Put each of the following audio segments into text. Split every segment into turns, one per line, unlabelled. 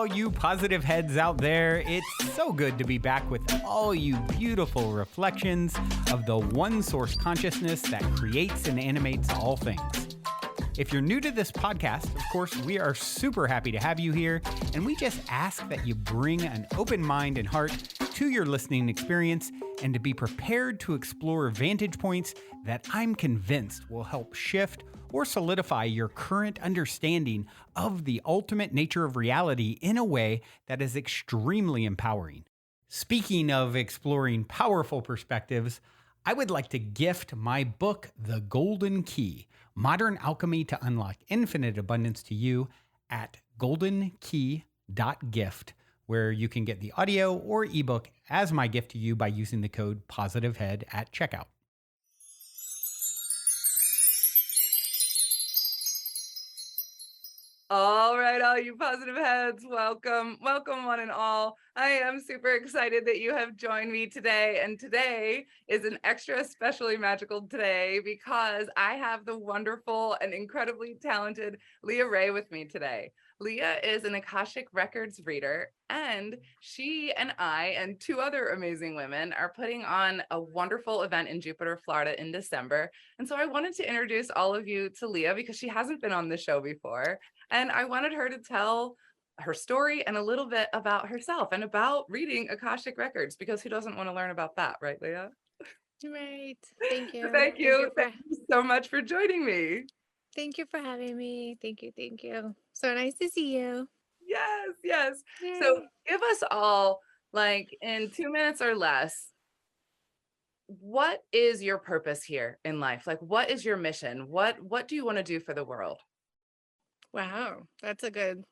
all you positive heads out there. It's so good to be back with all you beautiful reflections of the one source consciousness that creates and animates all things. If you're new to this podcast, of course, we are super happy to have you here, and we just ask that you bring an open mind and heart to your listening experience and to be prepared to explore vantage points that I'm convinced will help shift or solidify your current understanding of the ultimate nature of reality in a way that is extremely empowering. Speaking of exploring powerful perspectives, I would like to gift my book, The Golden Key, Modern Alchemy to Unlock Infinite Abundance to you at goldenkey.gift, where you can get the audio or ebook as my gift to you by using the code POSITIVEHEAD at checkout.
All right, all you positive heads, welcome one and all. I am super excited that you have joined me today, and today is an extra specially magical day because I have the wonderful and incredibly talented Leah Ray with me today. Leah is an Akashic Records reader, and she and I and two other amazing women are putting on a wonderful event in Jupiter, Florida in December. And so I wanted to introduce all of you to Leah because she hasn't been on the show before. And I wanted her to tell her story and a little bit about herself and about reading Akashic Records, because who doesn't want to learn about that, right, Leah?
Right. Thank you.
Thank you so much for joining me.
Thank you for having me. Thank you. Thank you. So nice to see you.
Yes, yes.
Yay.
So give us all, like, in 2 minutes or less, what is your purpose here in life? Like, what is your mission? What do you want to do for the world?
Wow, that's a good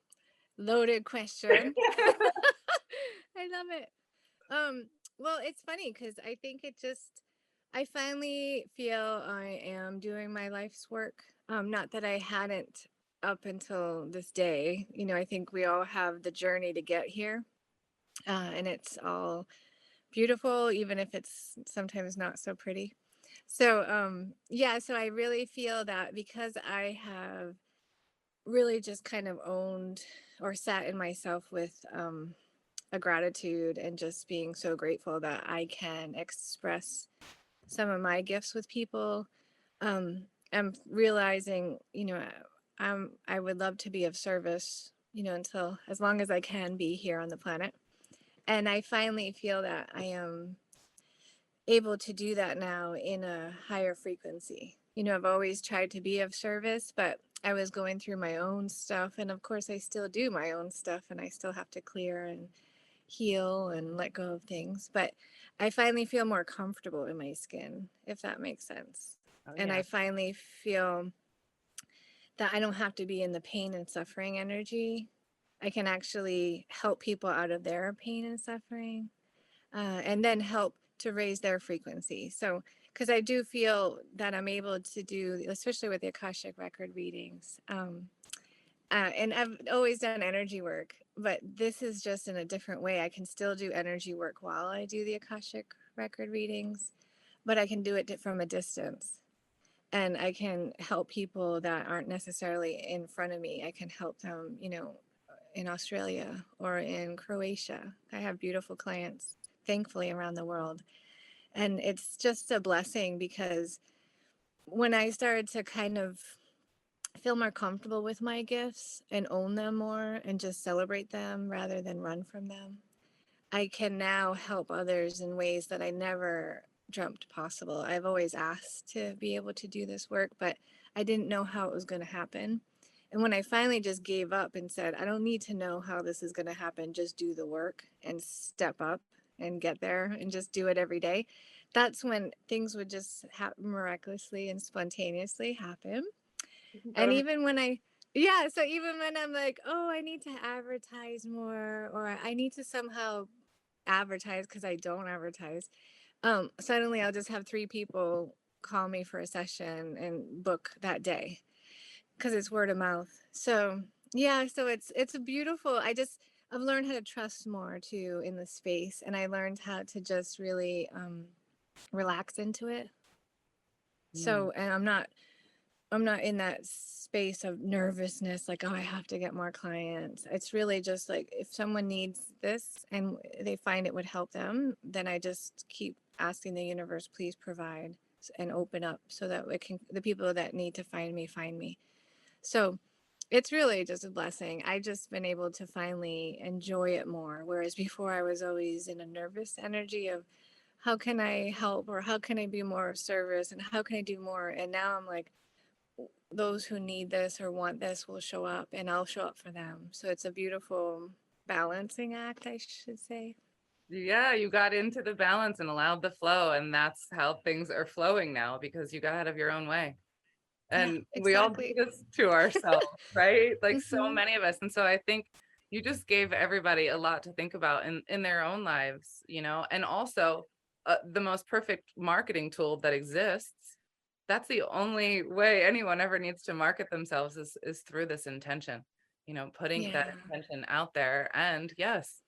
loaded question. I love it. Well, it's funny because I think I finally feel I am doing my life's work. Not that I hadn't up until this day. You know, I think we all have the journey to get here, and it's all beautiful, even if it's sometimes not so pretty. So, yeah, so I really feel that because I have really just kind of owned or sat in myself with a gratitude and just being so grateful that I can express some of my gifts with people. I'm realizing, I would love to be of service, until as long as I can be here on the planet. And I finally feel that I am able to do that now in a higher frequency. I've always tried to be of service, but I was going through my own stuff. And of course, I still do my own stuff, and I still have to clear and heal and let go of things. But I finally feel more comfortable in my skin, if that makes sense. Oh, yeah. And I finally feel that I don't have to be in the pain and suffering energy. I can actually help people out of their pain and suffering, and then help to raise their frequency. So, because I do feel that I'm able to do, especially with the Akashic Record readings, and I've always done energy work, but this is just in a different way. I can still do energy work while I do the Akashic Record readings, but I can do it from a distance. And I can help people that aren't necessarily in front of me. I can help them, in Australia or in Croatia. I have beautiful clients, thankfully, around the world. And it's just a blessing because when I started to kind of feel more comfortable with my gifts and own them more and just celebrate them rather than run from them, I can now help others in ways that I never dreamt possible. I've always asked to be able to do this work, but I didn't know how it was going to happen. And when I finally just gave up and said, I don't need to know how this is going to happen, just do the work and step up and get there and just do it every day, that's when things would just miraculously and spontaneously happen. And even when even when I'm like, oh, I need to advertise more, or I need to somehow advertise because I don't advertise, suddenly I'll just have 3 people call me for a session and book that day because it's word of mouth. So yeah, so it's a beautiful. I've learned how to trust more too in the space, and I learned how to just really relax into it. So, and I'm not I'm not in that space of nervousness, like, oh, I have to get more clients. It's really just like if someone needs this and they find it would help them, then I just keep asking the universe, please provide and open up so that it can, the people that need to find me, find me. So it's really just a blessing. I just been able to finally enjoy it more. Whereas before I was always in a nervous energy of how can I help or how can I be more of service and how can I do more? And now I'm like, those who need this or want this will show up and I'll show up for them. So it's a beautiful balancing act, I should say.
Yeah, you got into the balance and allowed the flow, and that's how things are flowing now because you got out of your own way.
Yeah,
And we all do
exactly.
this to ourselves, right? Like so
Hmm.
many of us. And so I think you just gave everybody a lot to think about in their own lives, you know, and also the most perfect marketing tool that exists. That's the only way anyone ever needs to market themselves is through this intention, you know, putting that
Yeah.
intention out there. And yes,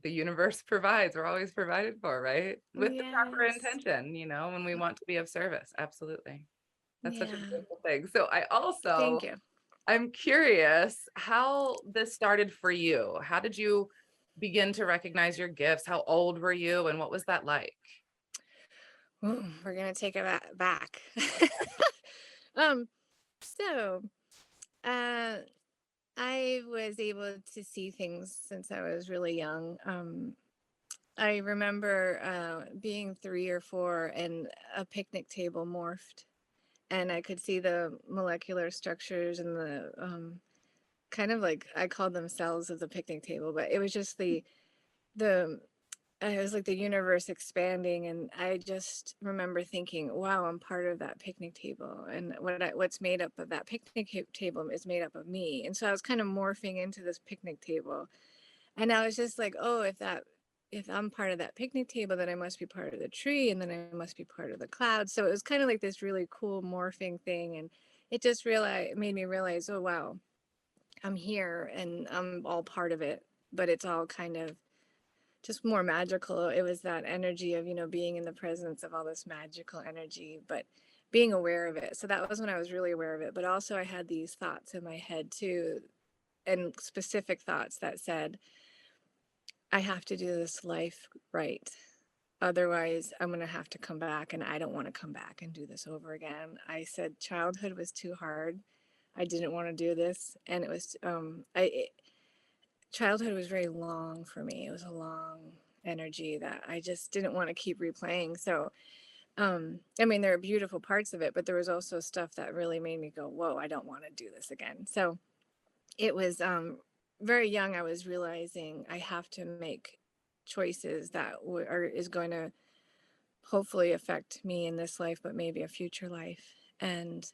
the universe provides. We're always provided for, right? With the proper
Yes.
intention, you know, when we want to be of service. Absolutely. That's such a
Yeah.
beautiful thing. So
Thank you.
I'm curious how this started for you. How did you begin to recognize your gifts? How old were you and what was that like?
Ooh, we're gonna take it back. um, so uh I was able to see things since I was really young. I remember being 3 or 4 and a picnic table morphed, and I could see the molecular structures and the kind of like I called them cells of the picnic table, but it was just the it was like the universe expanding, and I just remember thinking, "Wow, I'm part of that picnic table, and what's made up of that picnic table is made up of me." And so I was kind of morphing into this picnic table, and I was just like, "Oh, if I'm part of that picnic table, then I must be part of the tree, and then I must be part of the cloud." So it was kind of like this really cool morphing thing, and it just made me realize, "Oh wow, I'm here, and I'm all part of it." But it's all kind of just more magical. It was that energy of, being in the presence of all this magical energy, but being aware of it. So that was when I was really aware of it. But also, I had these thoughts in my head too, and specific thoughts that said, I have to do this life right. Otherwise, I'm going to have to come back, and I don't want to come back and do this over again. I said childhood was too hard. I didn't want to do this. And it was, childhood was very long for me. It was a long energy that I just didn't want to keep replaying. So, I mean, there are beautiful parts of it, but there was also stuff that really made me go, whoa, I don't want to do this again. So it was very young. I was realizing I have to make choices that is going to hopefully affect me in this life, but maybe a future life. And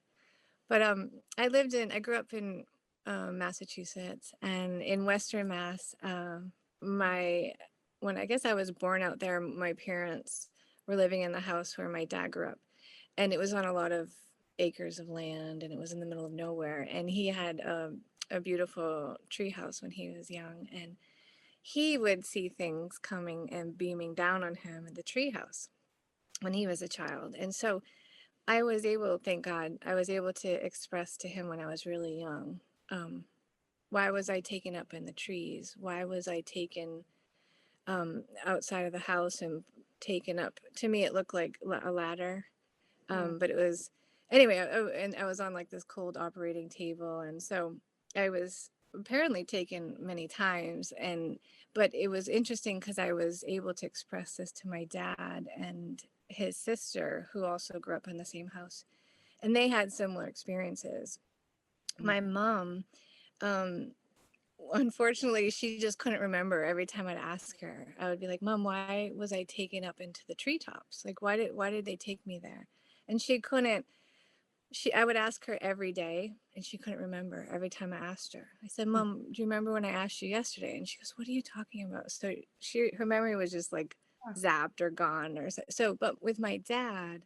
but I grew up in Massachusetts, and in Western Mass. My when I guess I was born out there, my parents were living in the house where my dad grew up, and it was on a lot of acres of land, and it was in the middle of nowhere. And he had a beautiful tree house when he was young, and he would see things coming and beaming down on him in the tree house when he was a child. And so I was able, thank God, I was able to express to him when I was really young. Um, why was I taken up in the trees? Why was I taken outside of the house and taken up? To me, it looked like a ladder,
Mm.
but it was anyway. And I was on like this cold operating table, and so I was apparently taken many times. And but it was interesting because I was able to express this to my dad and his sister, who also grew up in the same house, and they had similar experiences.
Mm.
My mom, um, unfortunately, she just couldn't remember. Every time I'd ask her, I would be like, "Mom, why was I taken up into the treetops? Like, why did they take me there?" And she couldn't. I would ask her every day, and she couldn't remember every time I asked her. I said, "Mom, do you remember when I asked you yesterday?" And she goes, "What are you talking about?" So her memory was just like zapped or gone or so. But with my dad,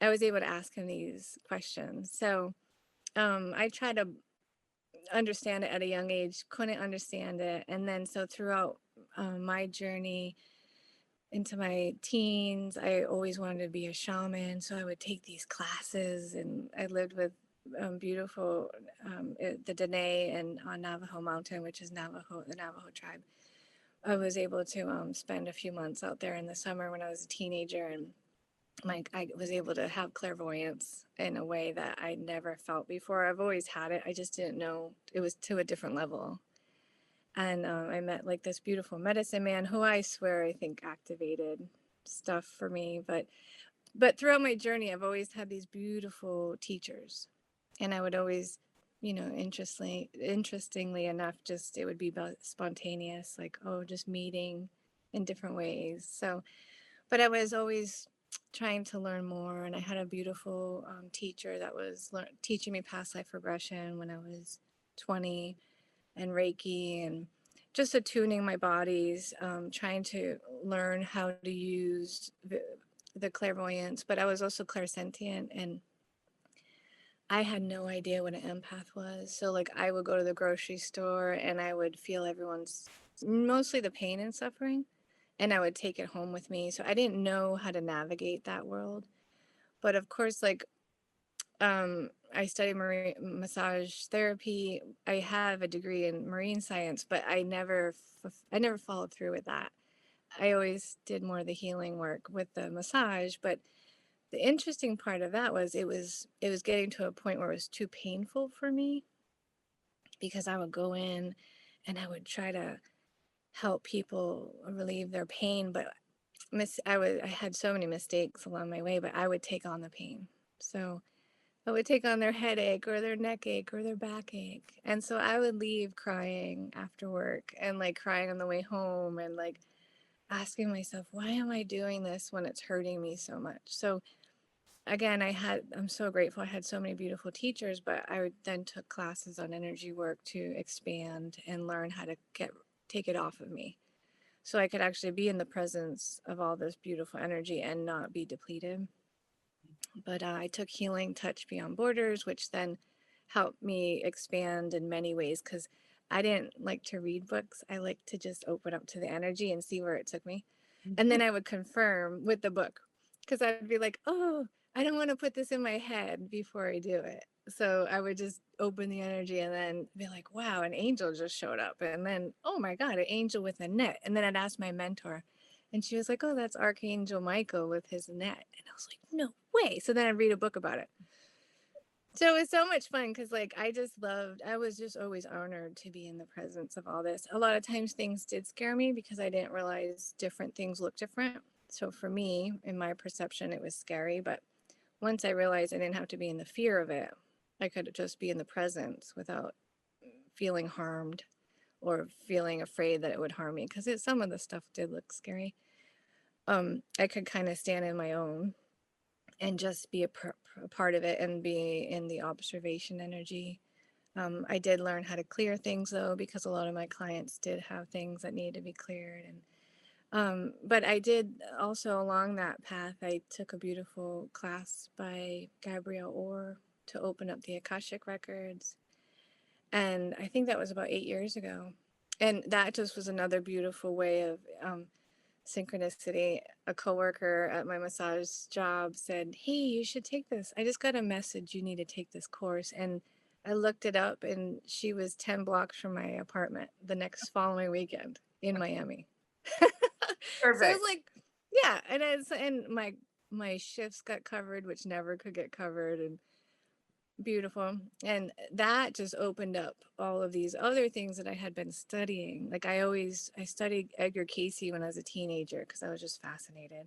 I was able to ask him these questions. So I tried to understand it at a young age, couldn't understand it. And then so throughout my journey, into my teens, I always wanted to be a shaman. So I would take these classes, and I lived with beautiful the Dene and on Navajo Mountain, which is Navajo, the Navajo tribe. I was able to spend a few months out there in the summer when I was a teenager, and I was able to have clairvoyance in a way that I never felt before. I've always had it. I just didn't know it was to a different level. And I met like this beautiful medicine man who I swear I think activated stuff for me. But throughout my journey, I've always had these beautiful teachers, and I would always, interestingly enough, just it would be spontaneous, like, oh, just meeting in different ways. So, but I was always trying to learn more, and I had a beautiful teacher that was teaching me past life regression when I was 20, and Reiki, and just attuning my bodies, trying to learn how to use the clairvoyance. But I was also clairsentient, and I had no idea what an empath was. So, like, I would go to the grocery store and I would feel everyone's, mostly the pain and suffering, and I would take it home with me. So, I didn't know how to navigate that world. But of course, like, I studied marine massage therapy. I have a degree in marine science, but I never followed through with that. I always did more of the healing work with the massage. But the interesting part of that was it was getting to a point where it was too painful for me, because I would go in and I would try to help people relieve their pain, but I had so many mistakes along my way, but I would take on the pain. So I would take on their headache or their neck ache or their backache. And so I would leave crying after work, and like crying on the way home, and like asking myself, why am I doing this when it's hurting me so much? So again, I'm so grateful I had so many beautiful teachers, but then took classes on energy work to expand and learn how to take it off of me. So I could actually be in the presence of all this beautiful energy and not be depleted. But I took Healing Touch Beyond Borders, which then helped me expand in many ways, because I didn't like to read books. I like to just open up to the energy and see where it took me. And then I would confirm with the book, because I'd be like, oh, I don't want to put this in my head before I do it. So I would just open the energy and then be like, wow, an angel just showed up. And then, oh my God, an angel with a net. And then I'd ask my mentor, and she was like, oh, that's Archangel Michael with his net. And I was like, no way. So then I'd read a book about it. So it was so much fun, because like I was just always honored to be in the presence of all this. A lot of times things did scare me because I didn't realize different things look different. So for me, in my perception, it was scary. But once I realized I didn't have to be in the fear of it, I could just be in the presence without feeling harmed or feeling afraid that it would harm me, because some of the stuff did look scary. I could kind of stand in my own and just be a part of it and be in the observation energy. I did learn how to clear things, though, because a lot of my clients did have things that needed to be cleared. And but I did also, along that path, I took a beautiful class by Gabrielle Orr to open up the Akashic Records. And I think that was about 8 years ago. And that just was another beautiful way of synchronicity. A coworker at my massage job said, hey, you should take this. I just got a message, you need to take this course. And I looked it up, and she was 10 blocks from my apartment the next following weekend in Miami. So I was like, yeah. And my shifts got covered, which never could get covered, and beautiful. And that just opened up all of these other things that I had been studying. Like I studied Edgar Casey when I was a teenager, because I was just fascinated.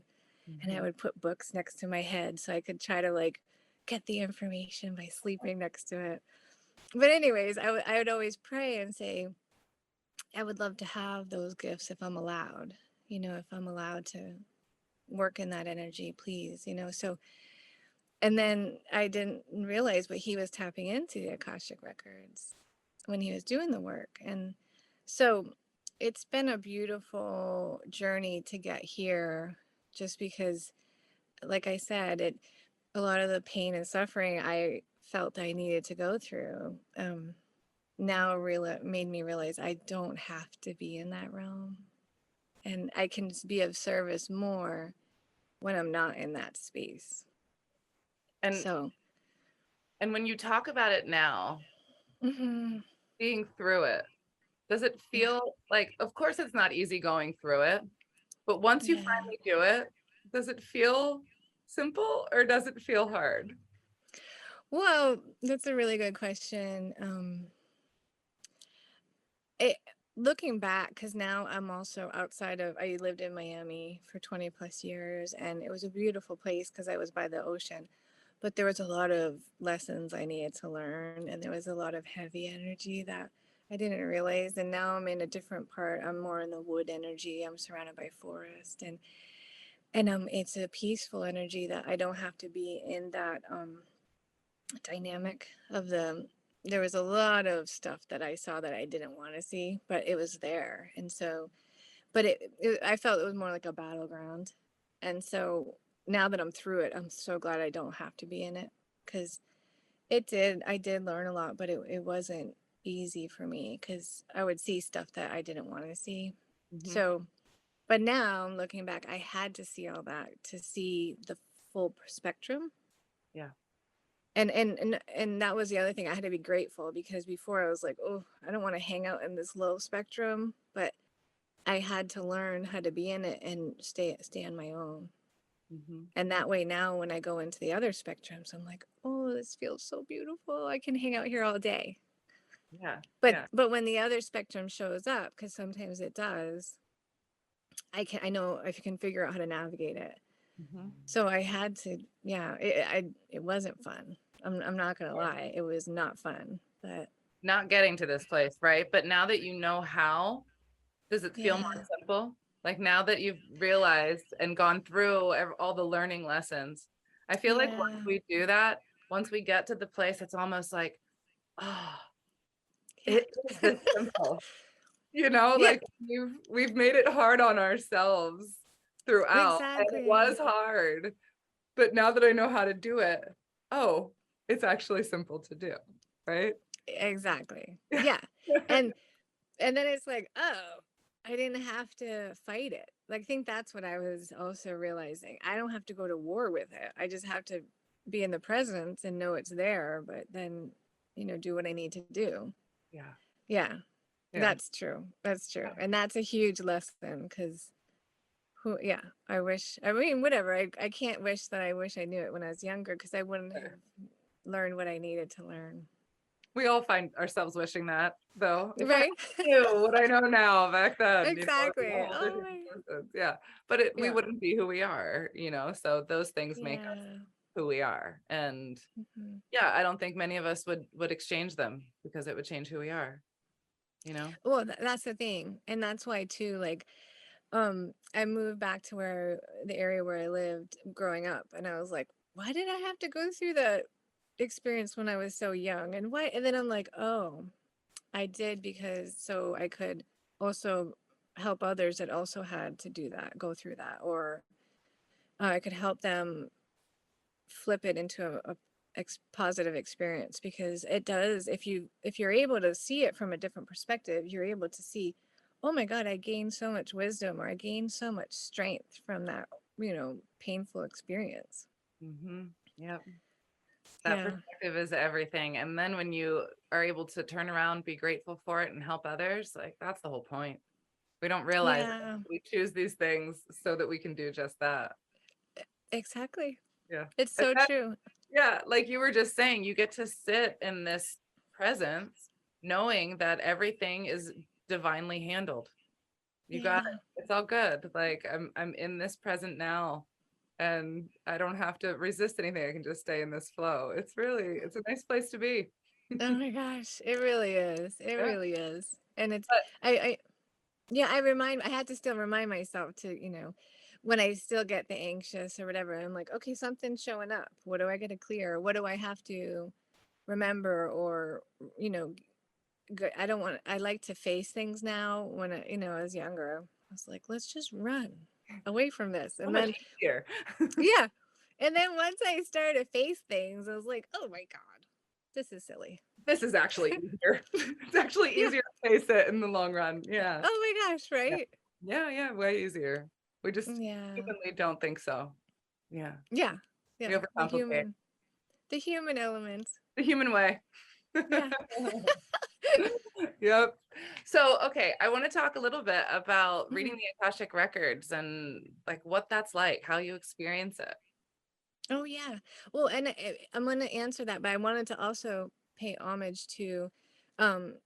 Mm-hmm. And I would put books next to my head so I could try to like get the information by sleeping next to it. But anyways, I would always pray and say, I would love to have those gifts if I'm allowed, if I'm allowed to work in that energy, please, so. And then I didn't realize, but he was tapping into the Akashic Records when he was doing the work. And so it's been a beautiful journey to get here, just because, like I said, a lot of the pain and suffering I felt I needed to go through now really made me realize I don't have to be in that realm. and I can be of service more when I'm not in that space.
And
So,
and when you talk about it now, being through it, does it feel like, of course it's not easy going through it, but once you finally do it, does it feel simple or does it feel hard?
Well, that's a really good question. Looking back, because now I'm also outside of, I lived in Miami for 20 plus years, and it was a beautiful place because I was by the ocean. But there was a lot of lessons I needed to learn, and there was a lot of heavy energy that I didn't realize. And now I'm in a different part. I'm more in the wood energy. I'm surrounded by forest, and it's a peaceful energy that I don't have to be in that dynamic of the. There was a lot of stuff that I saw that I didn't want to see, but it was there, and so. But I felt it was more like a battleground, and so now that I'm through it, I'm so glad I don't have to be in it, because I did learn a lot, but it wasn't easy for me because I would see stuff that I didn't want to see. So, but now I'm looking back, I had to see all that to see the full spectrum.
Yeah.
And that was the other thing. I had to be grateful, because before I was like, oh, I don't want to hang out in this low spectrum, but I had to learn how to be in it and stay on my own. And that way now when I go into the other spectrums, I'm like, oh, this feels so beautiful. I can hang out here all day.
Yeah.
But when the other spectrum shows up, because sometimes it does, I know if you can figure out how to navigate it. So I had to, it wasn't fun. I'm not gonna lie, it was not fun. But
not getting to this place, right? But now that you know how, does it feel more simple? Like now that you've realized and gone through all the learning lessons, I feel like once we do that, once we get to the place, it's almost like, oh, it is this simple. You know, like we've made it hard on ourselves throughout. And it was hard. But now that I know how to do it, oh, it's actually simple to do, right?
Exactly. Yeah. And then it's like, oh, I didn't have to fight it. Like, I think that's what I was also realizing. I don't have to go to war with it. I just have to be in the presence and know it's there, but then, do what I need to do. Yeah. That's true. That's true. And that's a huge lesson, because whatever. I can't wish that I wish I knew it when I was younger, because I wouldn't have learned what I needed to learn.
We all find ourselves wishing that, though.
Right?
I knew what I know now back then.
Exactly.
Yeah. But we wouldn't be who we are, so those things make us who we are. And I don't think many of us would exchange them, because it would change who we are,
Well, that's the thing. And that's why too, like, I moved back to the area where I lived growing up, and I was like, why did I have to go through that experience when I was so young? And then I'm like, oh, I did, because so I could also help others that also had to go through that, or I could help them flip it into a positive experience, because it does, if you're able to see it from a different perspective, you're able to see, oh my God, I gained so much wisdom, or I gained so much strength from that, painful experience.
Yep. That perspective is everything. And then when you are able to turn around, be grateful for it, and help others, like, that's the whole point. We don't realize we choose these things so that we can do just that.
Exactly.
Yeah.
It's so true.
Yeah. Like you were just saying, you get to sit in this presence knowing that everything is divinely handled. You got it. It's all good. Like I'm in this present now, and I don't have to resist anything. I can just stay in this flow. It's a nice place to be.
Oh my gosh, it really is. It really is. And it's, I had to still remind myself to, when I still get the anxious or whatever, I'm like, okay, something's showing up. What do I get to clear? What do I have to remember? Or, I like to face things now. When I was younger, I was like, let's just run away from this. And then
easier.
yeah. And then once I started to face things, I was like, oh my God, this is silly.
This is actually easier. It's actually easier to face it in the long run. Yeah.
Oh my gosh, right?
Yeah, way easier. We just
Yeah.
humanly don't think so. Yeah.
Yeah.
We
Yeah.
overcomplicate.
The human element.
The human way.
Yeah.
Yep. So, okay, I want to talk a little bit about reading
Mhm.
the Akashic Records and like what that's like, how you experience it.
Oh yeah. Well, and I'm going to answer that, but I wanted to also pay homage to um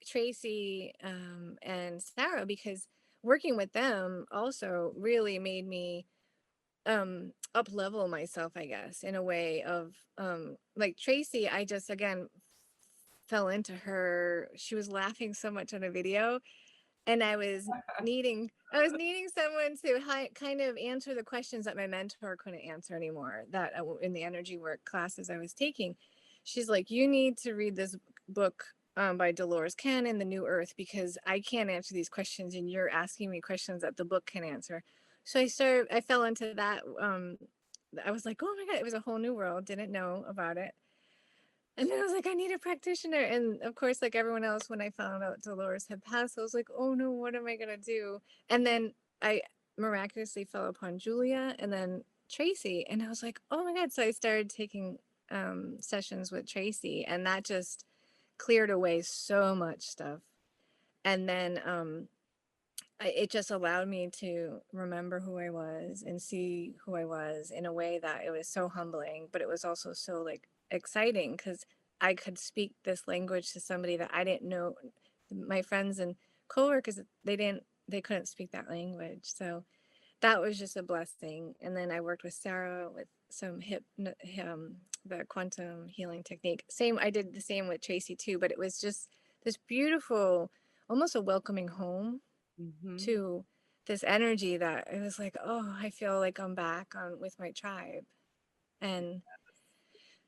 Tracy and Sarah, because working with them also really made me up level myself, I guess, in a way of like Tracy. I just again fell into her. She was laughing so much on a video, and I was needing someone to kind of answer the questions that my mentor couldn't answer anymore, that in the energy work classes I was taking. She's like, you need to read this book by Dolores Cannon, The New Earth, because I can't answer these questions and you're asking me questions that the book can answer. So I fell into that. I was like, oh my God, it was a whole new world, didn't know about it. And then I was like, I need a practitioner. And of course, like everyone else, when I found out Dolores had passed, I was like, oh no, what am I going to do? And then I miraculously fell upon Julia and then Tracy. And I was like, oh my God. So I started taking sessions with Tracy, and that just cleared away so much stuff. And then it just allowed me to remember who I was and see who I was in a way that it was so humbling, but it was also so like exciting because I could speak this language to somebody that I didn't know. My friends and coworkers, they couldn't speak that language. So that was just a blessing. And then I worked with Sarah with some the quantum healing technique. I did the same with Tracy too, but it was just this beautiful, almost a welcoming home
Mm-hmm.
to this energy that it was like, oh, I feel like I'm back on with my tribe. And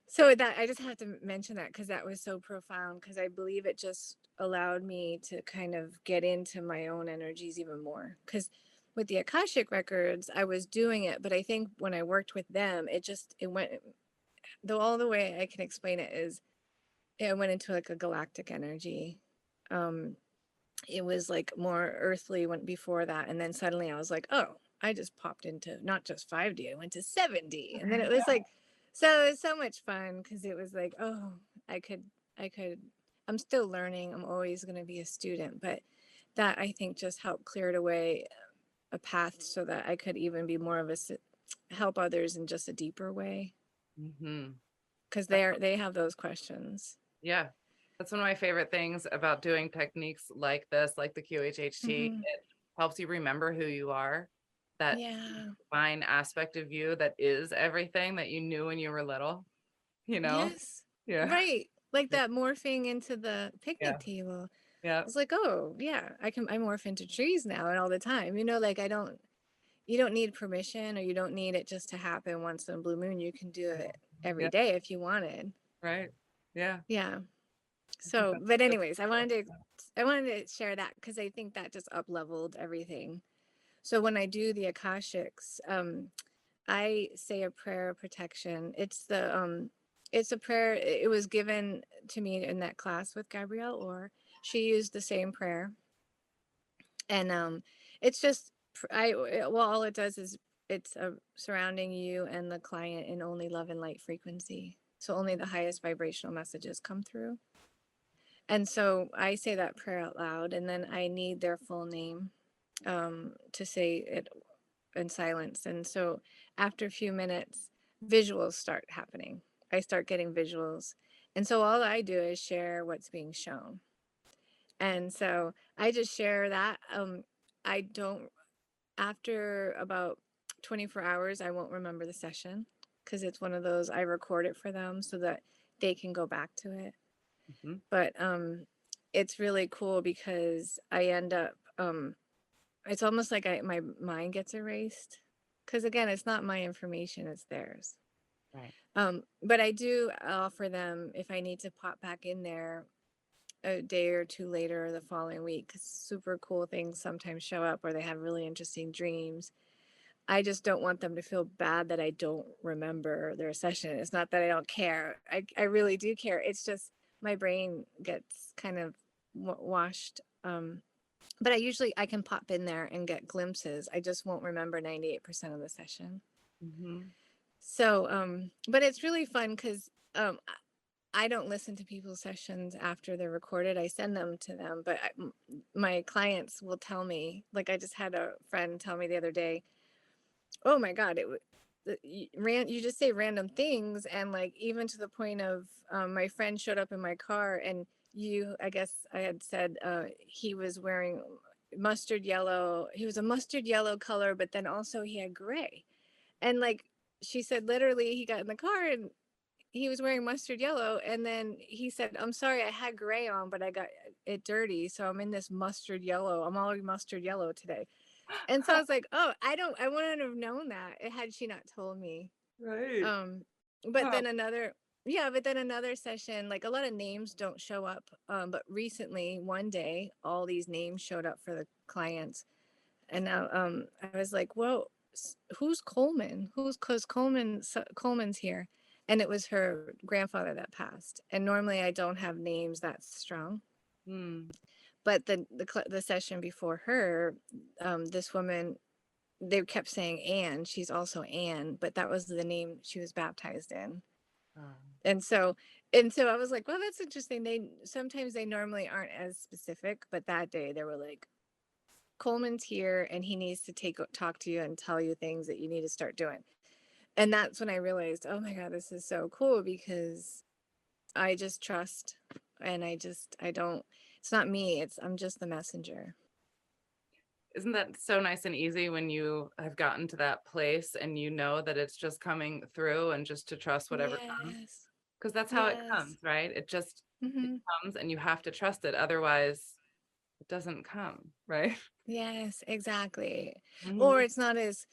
so that I just had to mention that because that was so profound, because I believe it just allowed me to kind of get into my own energies even more. Because with the Akashic Records, I was doing it, but I think when I worked with them, it went, though all the way I can explain it is it went into like a galactic energy. Um, it was like more earthly went before that, and then suddenly I was like, oh, I just popped into not just 5D, I went to 7D, and then it was like, so it was so much fun because it was like, oh, I could I'm still learning, I'm always going to be a student, but that I think just helped cleared away a path so that I could even be more of help others in just a deeper way,
Mm-hmm.
because they have those questions.
Yeah. That's one of my favorite things about doing techniques like this, like the QHHT.
Hmm.
It helps you remember who you are, that
Yeah.
fine aspect of you that is everything that you knew when you were little, you know?
Yes.
Yeah.
Right. Like
Yeah.
that morphing into the
Yeah.
picnic table.
Yeah.
It's like, oh yeah, I morph into trees now and all the time. Like you don't need permission, or you don't need it just to happen once in a blue moon. You can do it every
Yeah.
day if you wanted.
Right. Yeah.
Yeah.
I think
So, but
that's
anyways, I wanted to share that because I think that just up leveled everything. So when I do the Akashics, I say a prayer of protection. It's a prayer. It was given to me in that class with Gabrielle, or she used the same prayer, and it's just all it does is it's surrounding you and the client in only love and light frequency. So only the highest vibrational messages come through. And so I say that prayer out loud, and then I need their full name to say it in silence. And so after a few minutes, visuals start happening. I start getting visuals. And so all I do is share what's being shown. And so I just share that. I don't, after about 24 hours, I won't remember the session, because it's one of those, I record it for them so that they can go back to it.
Mhm.
But it's really cool because I end up, it's almost like my mind gets erased, because again, it's not my information, it's theirs.
Right.
But I do offer them if I need to pop back in there a day or two later or the following week, 'cause super cool things sometimes show up, or they have really interesting dreams. I just don't want them to feel bad that I don't remember their session. It's not that I don't care. I really do care. It's just my brain gets kind of washed but I can pop in there and get glimpses. I just won't remember 98% of the session. So, but it's really fun because I don't listen to people's sessions after they're recorded. I send them to them, but my clients will tell me, like I just had a friend tell me the other day, oh my God, you just say random things. And like, even to the point of my friend showed up in my car and I guess I had said he was wearing mustard yellow. He was a mustard yellow color, but then also he had gray. And like, she said, literally, he got in the car and he was wearing mustard yellow. And then he said, I'm sorry, I had gray on, but I got it dirty. So I'm in this mustard yellow. I'm all mustard yellow today. And so I was like, oh, I wouldn't have known that had she not told me.
Right.
But then another session, like a lot of names don't show up. But recently, one day, all these names showed up for the clients. And now I was like, whoa, who's Coleman? Because Coleman's here. And it was her grandfather that passed. And normally I don't have names that strong. But the session before her, this woman, they kept saying Anne. She's also Anne, but that was the name she was baptized in. And so I was like, well, that's interesting. Sometimes they normally aren't as specific, but that day they were like, Coleman's here and he needs to talk to you and tell you things that you need to start doing. And that's when I realized, oh my God, this is so cool, because I just trust, and it's not me, I'm just the messenger.
Isn't that so nice and easy when you have gotten to that place and you know that it's just coming through, and just to trust whatever comes? Because that's how it comes, right? It just it comes and you have to trust it. Otherwise, it doesn't come, right?
Yes, exactly. Or it's not as,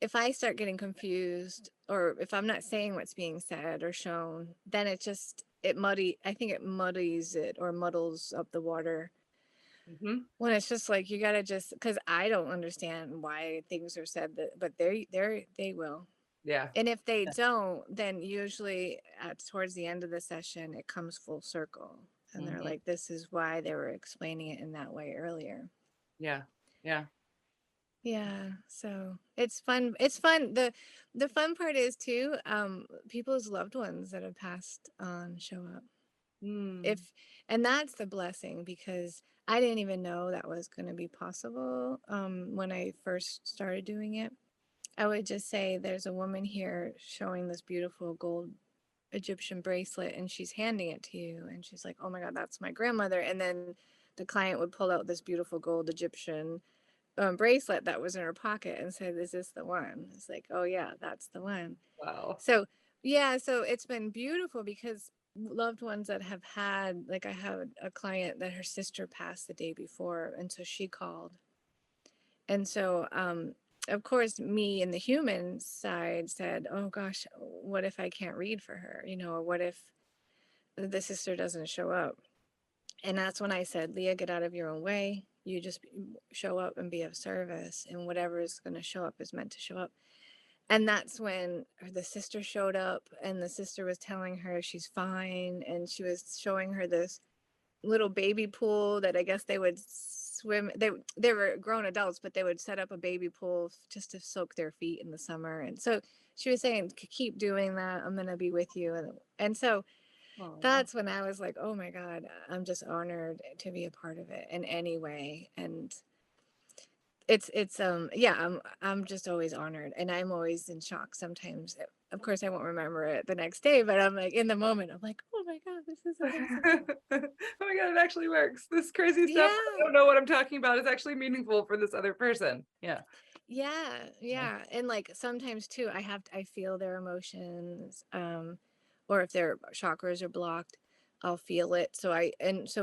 if I start getting confused, or if I'm not saying what's being said or shown, then I think it muddies it or muddles up the water. When it's just like, you gotta because I don't understand why things are said, but they will.
Yeah.
And if they don't, then usually towards the end of the session, it comes full circle. And they're like, this is why they were explaining it in that way earlier.
Yeah. Yeah.
Yeah. So it's fun. It's fun. The fun part is too, people's loved ones that have passed on show up. And that's the blessing, because I didn't even know that was going to be possible when I first started doing it. I would just say, there's a woman here showing this beautiful gold Egyptian bracelet, and she's handing it to you. And she's like, oh my God, that's my grandmother. And then the client would pull out this beautiful gold Egyptian bracelet that was in her pocket and said, is this the one? It's like, oh yeah, that's the one.
Wow.
So yeah, so it's been beautiful, because loved ones that have had, like I had a client that her sister passed the day before, and so she called. And so of course, me and the human side said, oh gosh, what if I can't read for her, or what if the sister doesn't show up? And that's when I said, Leah, get out of your own way. You just show up and be of service, and whatever is going to show up is meant to show up. And that's when the sister showed up, and the sister was telling her she's fine. And she was showing her this little baby pool that I guess they would swim. They were grown adults, but they would set up a baby pool just to soak their feet in the summer. And so she was saying, keep doing that. I'm going to be with you. And so that's when I was like, oh my God, I'm just honored to be a part of it in any way. And I'm just always honored, and I'm always in shock sometimes. Of course, I won't remember it the next day, but I'm like, in the moment, I'm like, oh my God, this is amazing.
Oh my God, it actually works. This crazy stuff, I don't know what I'm talking about, is actually meaningful for this other person.
Yeah. And like, sometimes too, I feel their emotions, or if their chakras are blocked, I'll feel it. So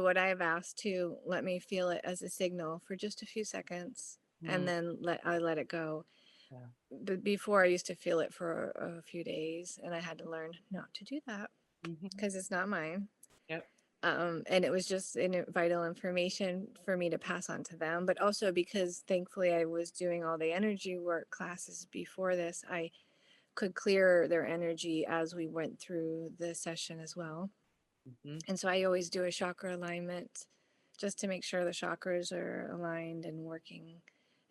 what I have asked to let me feel it as a signal for just a few seconds, and then I let it go. But before, I used to feel it for a few days, and I had to learn not to do that, because it's not mine. And it was just vital information for me to pass on to them, but also because thankfully I was doing all the energy work classes before this, I could clear their energy as we went through the session as well. And so I always do a chakra alignment just to make sure the chakras are aligned and working.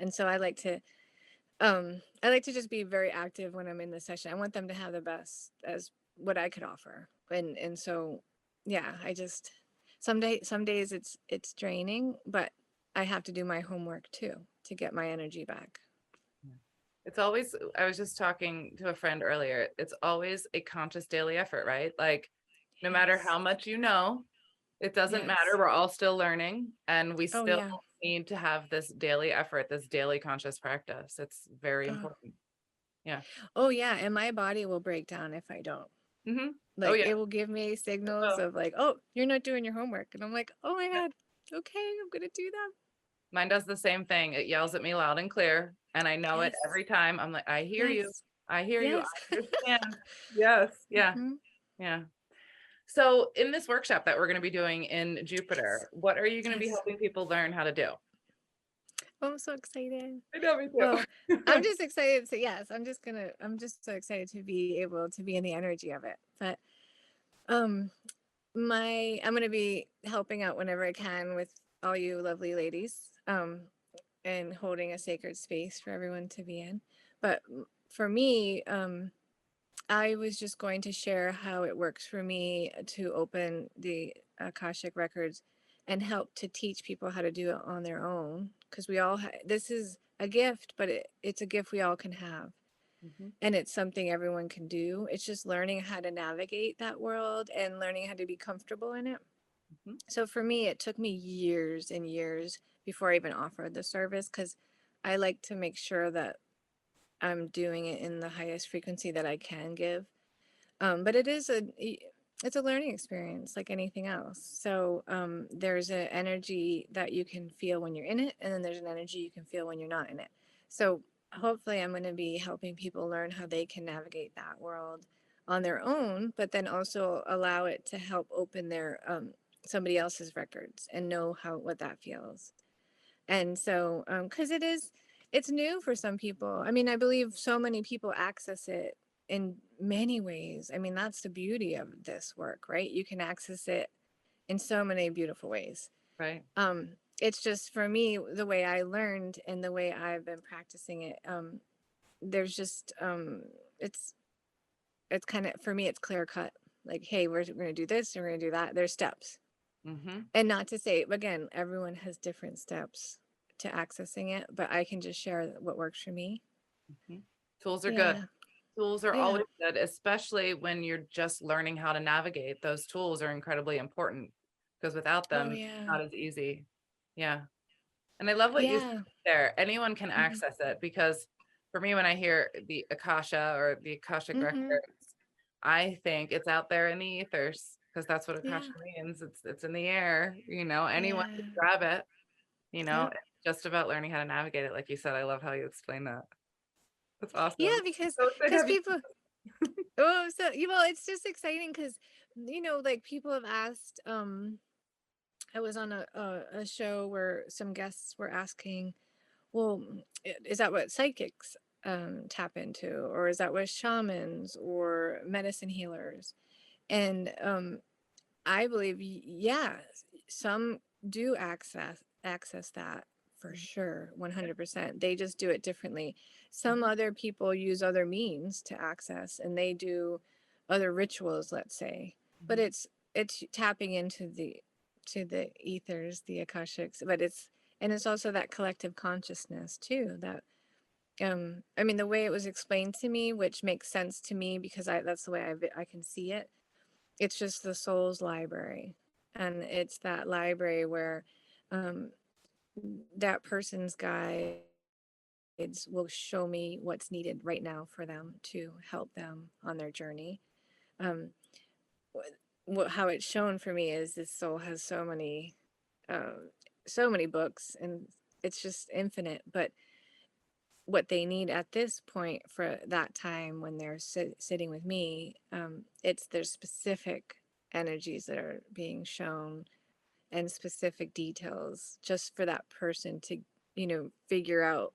And so I like to just be very active when I'm in the session. I want them to have the best as what I could offer. And so yeah, I just some days it's draining, but I have to do my homework too to get my energy back.
It's always, I was just talking to a friend earlier, it's always a conscious daily effort, right? Like no matter
Yes.
how much you know, it doesn't matter.
Yes.
We're all still learning, and we
Oh
still
yeah.
need to have this daily effort, this daily conscious practice. It's very
Oh.
important. Yeah.
Oh yeah, and my body will break down if I don't.
Mm-hmm. Oh
Like
yeah.
it will give me signals
Oh,
of like, oh, you're not doing your homework. And I'm like, oh my
yeah.
God, okay, I'm gonna do that.
Mine does the same thing. It yells at me loud and clear, and I know it
Yes.
every time. I'm like, I hear you.
Yes.
I hear you. I
Yes.
understand. Yes. Yeah.
Hmm.
Yeah. So in this workshop that we're going to be doing in Jupiter, what are you going to be
Yes.
helping people learn how to do?
Oh, I'm so excited.
I know, me
Well,
too.
I'm just excited to, yes, I'm just so excited to be able to be in the energy of it. But um I'm gonna be helping out whenever I can with all you lovely ladies. And holding a sacred space for everyone to be in. But for me, I was just going to share how it works for me to open the Akashic Records and help to teach people how to do it on their own. Because this is a gift, but it's a gift we all can have.
Mhm.
And it's something everyone can do. It's just learning how to navigate that world and learning how to be comfortable in it.
Mhm.
So for me, it took me years and years before I even offered the service because I like to make sure that I'm doing it in the highest frequency that I can give. But it's a learning experience like anything else. So there's an energy that you can feel when you're in it, and then there's an energy you can feel when you're not in it. So hopefully, I'm going to be helping people learn how they can navigate that world on their own, but then also allow it to help open their somebody else's records and know how what that feels. And so, because it's new for some people. I mean, I believe so many people access it in many ways. I mean, that's the beauty of this work, right? You can access it in so many beautiful ways.
Right.
It's just for me, the way I learned and the way I've been practicing it. There's just, it's kind of, for me, it's clear cut. Like, hey, we're going to do this and we're going to do that. There's steps.
Mm-hmm.
And not to say, again, everyone has different steps to accessing it, but I can just share what works for me.
Mm-hmm. Tools are good.
Yeah.
Tools are
Yeah.
always good, especially when you're just learning how to navigate. Those tools are incredibly important because without
Oh,
them, it's
yeah.
not as easy. Yeah. And I love what you said
Yeah.
there. Anyone can
Hmm.
access it because for me, when I hear the Akasha or the Akashic Records,
Hmm.
I think it's out there in the ethers because that's what
Yeah.
Akasha means. It's in the air, anyone
Yeah.
can grab it,
Yep.
it's just about learning how to navigate it. Like you said, I love how you explain that. That's
Yeah,
awesome.
because
So to have you.
people, oh, so well, it's just exciting because like people have asked. I was on a show where some guests were asking, well, is that what psychics tap into, or is that what shamans or medicine healers? And I believe, yeah, some do access that for sure, 100%. They just do it differently. Some
Mhm.
other people use other means to access, and they do other rituals, let's say. But
Mhm.
it's tapping into the ethers, the akashics. But it's also that collective consciousness too. That I mean, the way it was explained to me, which makes sense to me because that's the way I can see it. It's just the soul's library, and it's that library where um, that person's guides will show me what's needed right now for them to help them on their journey. um, how it's shown for me is this soul has so many books, and it's just infinite. But what they need at this point for that time when they're sitting with me, it's their specific energies that are being shown and specific details just for that person to figure out,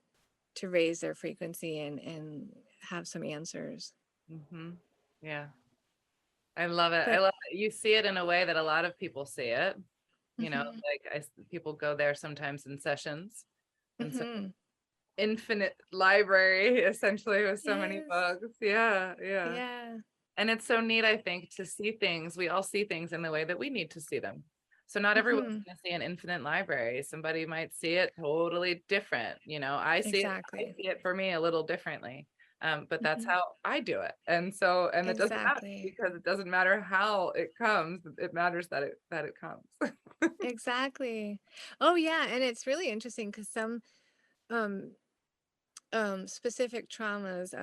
to raise their frequency and have some answers.
Mhm. Yeah. I love it. I
But
love it. You see it in a way that a lot of people see it. you know, like people go there sometimes in sessions, and so infinite library essentially with so many books. Yeah. And it's so neat, I think, to see things. We all see things in the way that we need to see them. So not everyone's going to see an infinite library. Somebody might see it totally different. You know, I see it for me a little differently. But that's how I do it. And so, and it doesn't matter, because it doesn't matter how it comes. It matters that it comes.
Exactly. Oh yeah. And it's really interesting because some specific traumas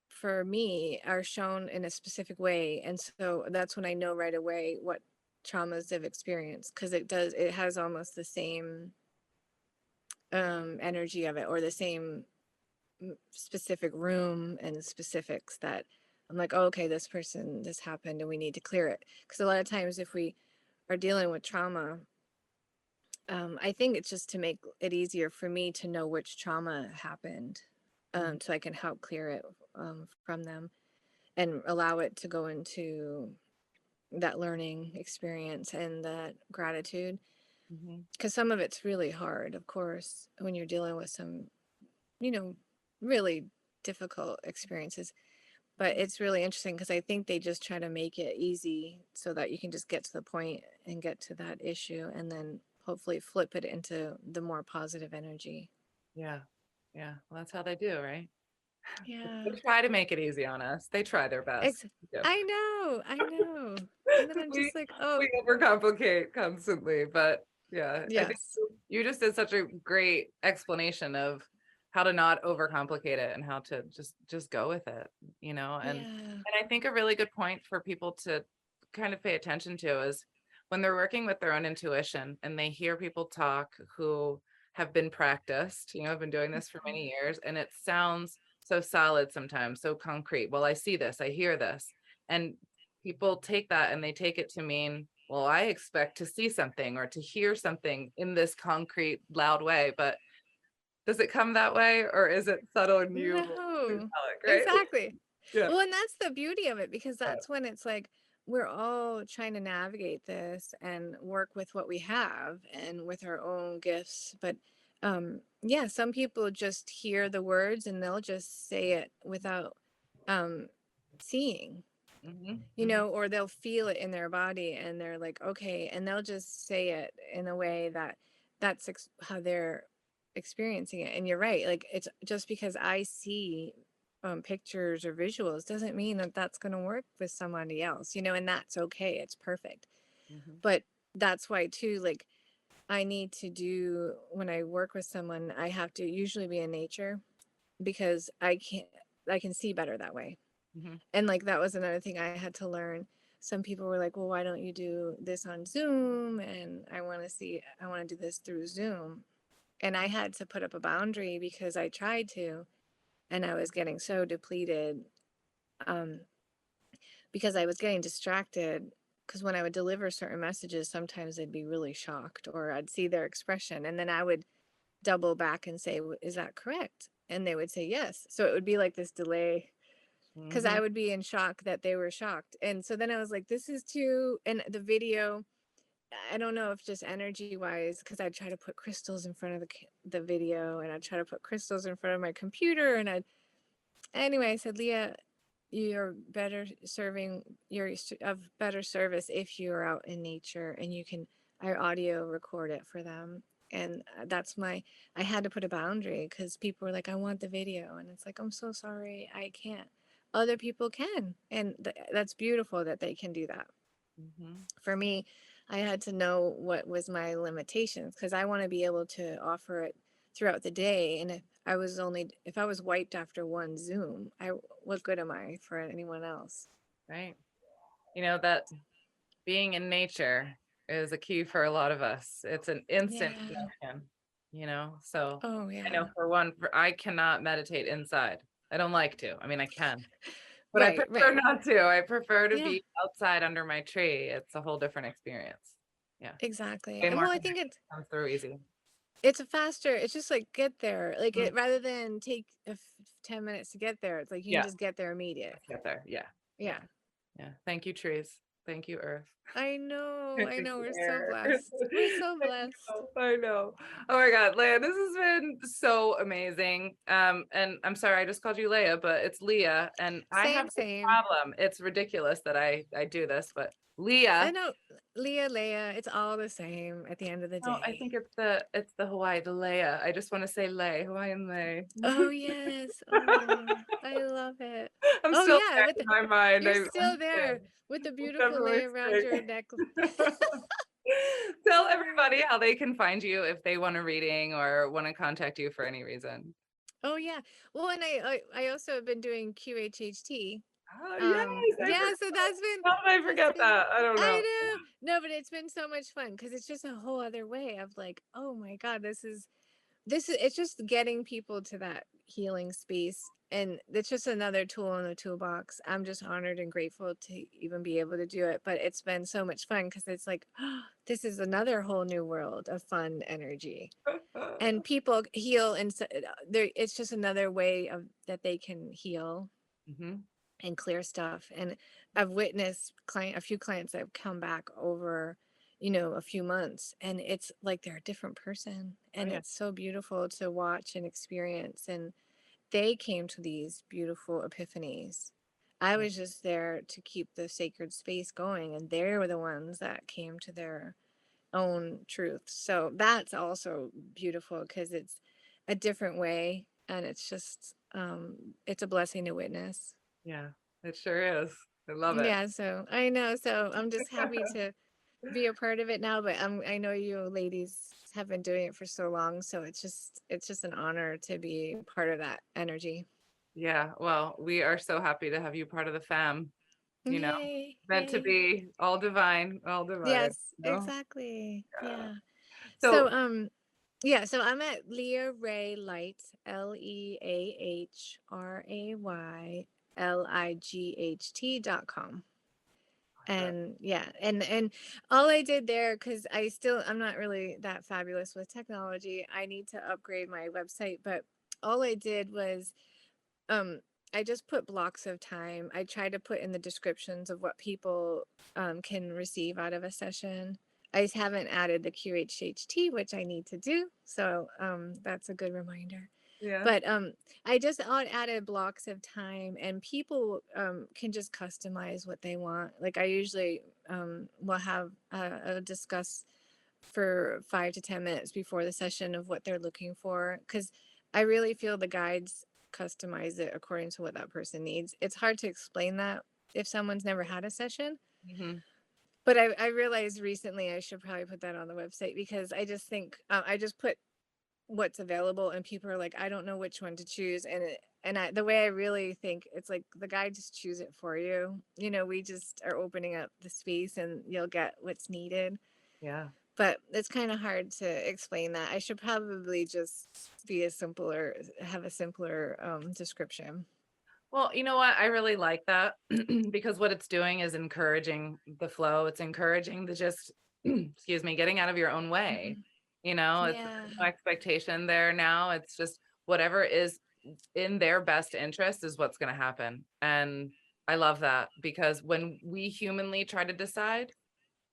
for me are shown in a specific way, and so that's when I know right away what traumas they've experienced, because it has almost the same energy of it, or the same specific room and specifics, that I'm like, oh, okay, this happened and we need to clear it. Because a lot of times if we are dealing with trauma, I think it's just to make it easier for me to know which trauma happened, so I can help clear it from them and allow it to go into that learning experience and that gratitude. Because some of it's really hard, of course, when you're dealing with some, really difficult experiences. But it's really interesting because I think they just try to make it easy so that you can just get to the point and get to that issue, and then hopefully flip it into the more positive energy.
Yeah. Well, that's how they do, right?
Yeah.
They try to make it easy on us. They try their best.
I know. And then I'm just like, oh,
we overcomplicate constantly, but I think
yes.
you just did such a great explanation of how to not overcomplicate it and how to just go with it, and I think a really good point for people to kind of pay attention to is when they're working with their own intuition and they hear people talk who have been practiced, have been doing this for many years, and it sounds so solid sometimes, so concrete. Well, I see this, I hear this. And people take that and they take it to mean, well, I expect to see something or to hear something in this concrete, loud way. But does it come that way, or is it subtle and you?
No,
right?
exactly.
Yeah.
Well, and that's the beauty of it, because that's when it's like we're all trying to navigate this and work with what we have and with our own gifts. But some people just hear the words and they'll just say it without seeing, or they'll feel it in their body and they're like, okay, and they'll just say it in a way that's how they're experiencing it. And you're right, like, it's just because I see pictures or visuals doesn't mean that that's going to work with somebody else, and that's okay, it's perfect. But that's why too, like, I need to do, when I work with someone, I have to usually be in nature, because I can see better that way. And like, that was another thing I had to learn. Some people were like, well, why don't you do this on Zoom? And I want to do this through Zoom. And I had to put up a boundary because I tried to, and I was getting so depleted, because I was getting distracted. Because when I would deliver certain messages, sometimes they'd be really shocked, or I'd see their expression, and then I would double back and say, is that correct? And they would say yes. So it would be like this delay, because I would be in shock that they were shocked. And so then I was like, this is too, and the video, I don't know if just energy wise, because I'd try to put crystals in front of the video, and I'd try to put crystals in front of my computer, and anyway, I said, Leah, you're of better service if you're out in nature and I audio record it for them. And I had to put a boundary, because people were like, I want the video. And it's like, I'm so sorry, I can't. Other people can. And that's beautiful that they can do that. For me, I had to know what was my limitations, because I want to be able to offer it throughout the day. And if I was wiped after one Zoom, what good am I for anyone else?
Right. That being in nature is a key for a lot of us. It's an instant connection, so I know for one, I cannot meditate inside. I don't like to. I mean, I can, but I prefer not to. I prefer to be outside under my tree. It's a whole different experience. Yeah,
exactly. And well, I think it
comes through easy.
It's it's just like, get there, like, rather than take 10 minutes to get there. It's like you can just get there immediate.
Get there. Yeah. Thank you, trees. Thank you, Earth.
I know,
Thank you,
we're so
Air.
blessed. We're so blessed.
I know. Oh my God, Leah, this has been so amazing. And I'm sorry, I just called you Leah, but it's Leah, and I have a
Same.
problem. It's ridiculous that I do this, but
I
Leah.
know, Leah, it's all the same at the end of the
No, I
day.
think it's the Hawaii, the Leia. I just want to say Lay, Hawaiian Lay.
Oh yes. Oh, I love it.
I'm
Oh
still
yeah,
there in my mind.
you're
I'm
still there with the beautiful
definitely
layer around
straight.
your neck.
Tell
Oh.
everybody how they can find you if they want a reading or want to contact you for any reason.
Oh yeah. Well, and I also have been doing QHHT.
Oh, yes, I
Yeah,
forgot.
so
How did I
that's
forget
been
that? I don't know.
I know. No, but it's been so much fun because it's just a whole other way of like, oh my God, this is it's just getting people to that healing space, and it's just another tool in the toolbox. I'm just honored and grateful to even be able to do it, but it's been so much fun because it's like, this is another whole new world of fun energy, and people heal, and there it's just another way of that they can heal
Mhm.
and clear stuff. And I've witnessed a few clients that have come back over, a few months, and it's like they're a different person,
Oh,
and
yeah.
it's so beautiful to watch and experience. And they came to these beautiful epiphanies. I
Yeah.
was just there to keep the sacred space going, and they were the ones that came to their own truth. So that's also beautiful because it's a different way, and it's just it's a blessing to witness.
Yeah, it sure is. I love it.
Yeah, so I know. So I'm just happy to be a part of it now, but I know you ladies have been doing it for so long, so it's just an honor to be part of that energy.
Yeah, well, we are so happy to have you part of the fam, you know,
Yay,
meant to
yay.
be all divine, all divine,
Yes,
you know?
exactly.
Yeah.
Yeah. So
So,
yeah, so I'm at Leah Ray Light, LeahRayLight.com. And yeah, and all I did there, because I'm not really that fabulous with technology, I need to upgrade my website, but all I did was um I just put blocks of time. I try to put in the descriptions of what people can receive out of a session. I just haven't added the QHHT, which I need to do, so that's a good reminder.
yeah.
But I just added blocks of time, and people can just customize what they want. Like I usually will have discuss for 5 to 10 minutes before the session of what they're looking for, because I really feel the guides customize it according to what that person needs. It's hard to explain that if someone's never had a session,
Mhm.
but I realized recently I should probably put that on the website, because I just think I just put what's available, and people are like, I don't know which one to choose. The way I really think, it's like the guide just choose it for you. We just are opening up the space, and you'll get what's needed.
Yeah.
But it's kind of hard to explain that. I should probably just have a simpler description.
Well, you know what? I really like that because what it's doing is encouraging the flow. It's encouraging the just, excuse me, getting out of your own way.
Mhm.
It's
Yeah.
no expectation there now. It's just whatever is in their best interest is what's going to happen. And I love that because when we humanly try to decide,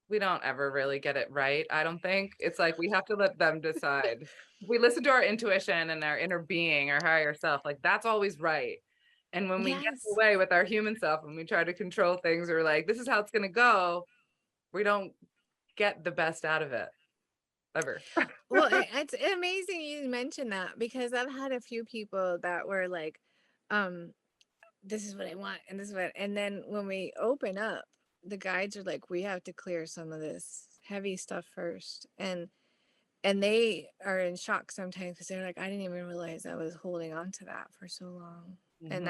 we don't ever really get it right. I don't think it's like we have to let them decide. We listen to our intuition and our inner being, our higher self, like that's always right. And when we get
Yes.
away with our human self and we try to control things or like, this is how it's going to go, we don't get the best out of it ever.
Well, it's amazing you mentioned that, because I've had a few people that were like, um, this is what I want, and this is what, and then when we open up, the guides are like, we have to clear some of this heavy stuff first. And they are in shock sometimes, because they're like, I didn't even realize I was holding on to that for so long. And
Mhm.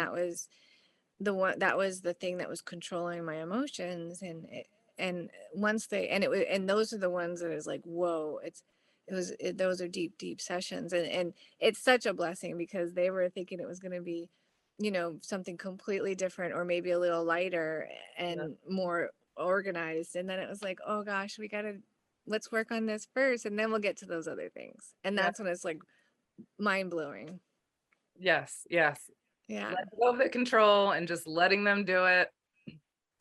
that was the thing that was controlling my emotions. And once and those are the ones that is like, whoa, those are deep, deep sessions. And it's such a blessing, because they were thinking it was going to be, something completely different, or maybe a little lighter
Yeah.
and more organized. And then it was like, oh gosh, let's work on this first, and then we'll get to those other things. And
Yeah.
that's when it's like mind blowing.
Yes. Yes.
Yeah.
Let go of the control and just letting them do it.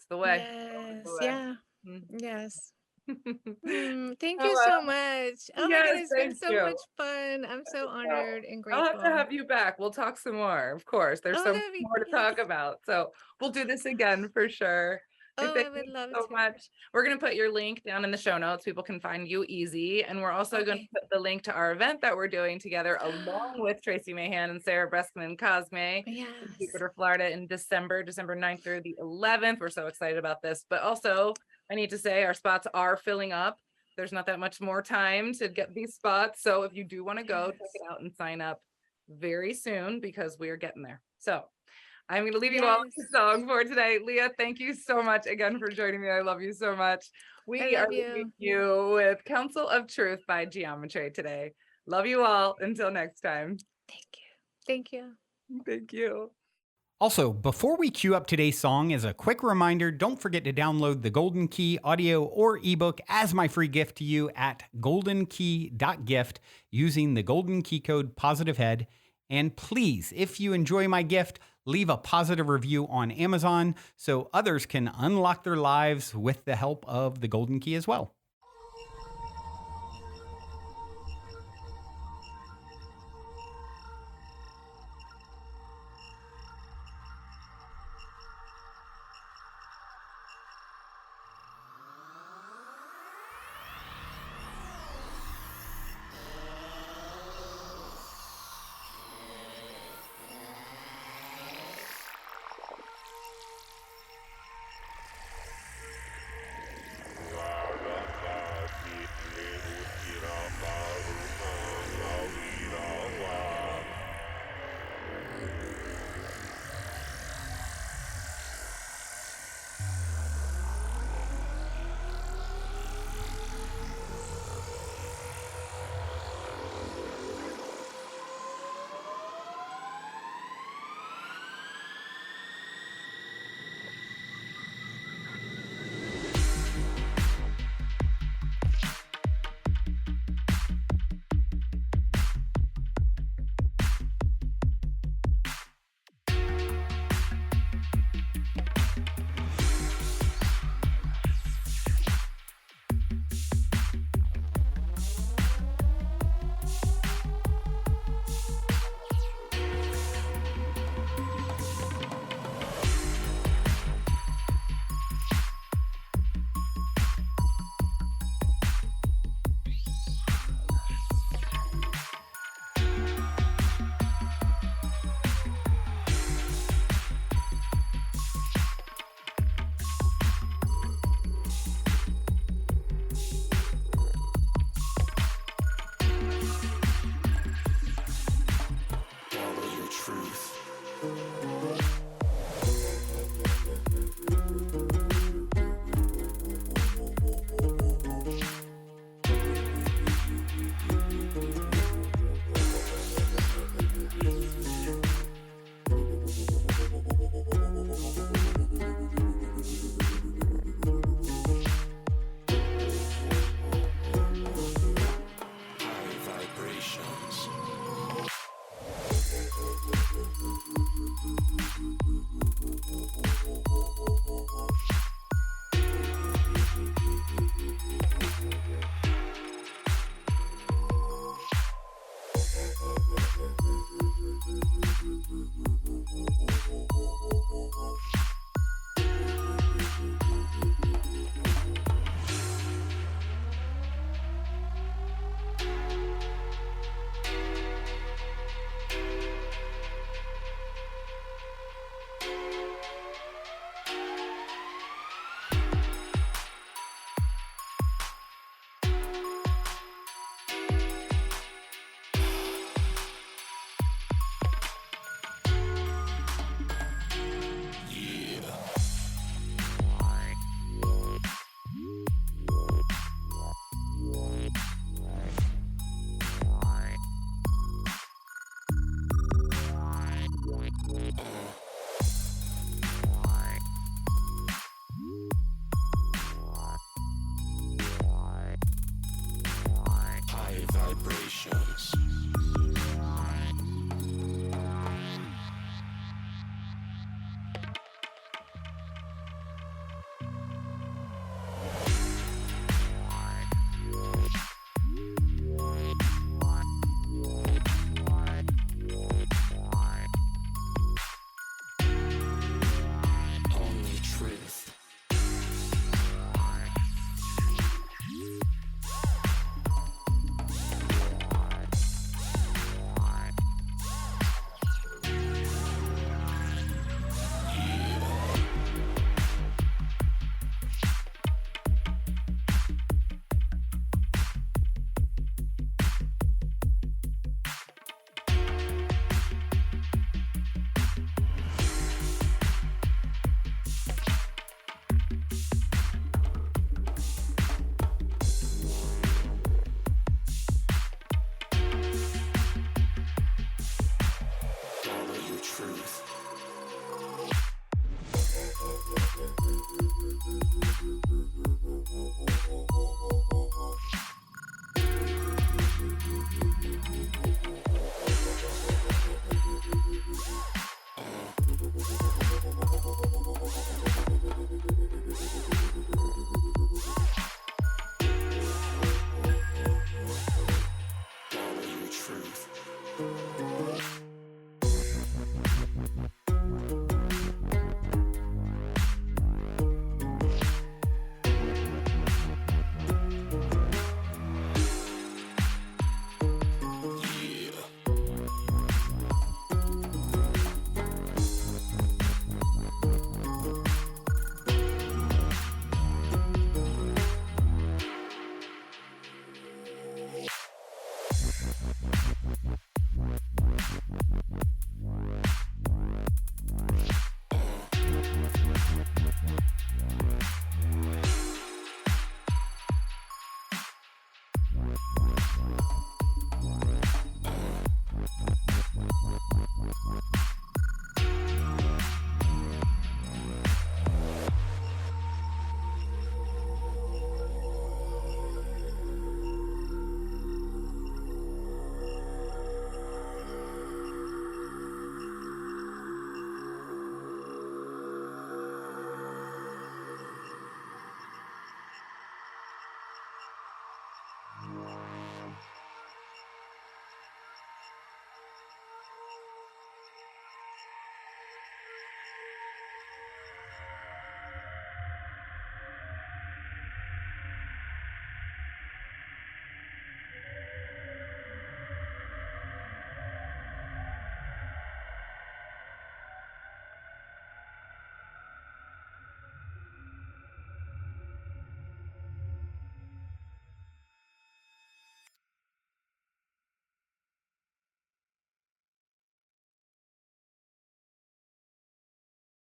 It's the way.
Yes.
The way.
Yeah.
Mhm.
Yes. Thank
Oh,
you
well.
so much. Oh my
Yes,
God, it's been
thank
so
you.
much fun. I'm so honored and
I'll have to
grateful.
have you back. We'll talk some more. Of course, there's
Oh,
so much
that'd be
more to
yes.
talk about. So we'll do this again for sure.
Oh,
Thank
I would
you
love
so
to.
much. We're going to put your link down in the show notes. People can find you easy. And we're also going to
Okay.
put the link to our event that we're doing together along with Tracy Mahan and Sarah Breskman and Cosme in
Yes.
Jupiter, Florida in December 9th through the 11th. We're so excited about this. But also, I need to say our spots are filling up. There's not that much more time to get these spots. So if you do want to go, check
Yes.
it out and sign up very soon because we are getting there. So I'm going to leave you all with
Yes.
the song for today. Leah, thank you so much again for joining me. I love you so much. We are
love
leaving
you.
you with Council of Truth by Geometry today. Love you all. Until next time.
Thank you. Thank you.
Thank you.
Also, before we cue up today's song, as a quick reminder, don't forget to download the Golden Key audio or ebook as my free gift to you at goldenkey.gift using the Golden Key code POSITIVEHEAD. And please, if you enjoy my gift, leave a positive review on Amazon so others can unlock their lives with the help of the Golden Key as well.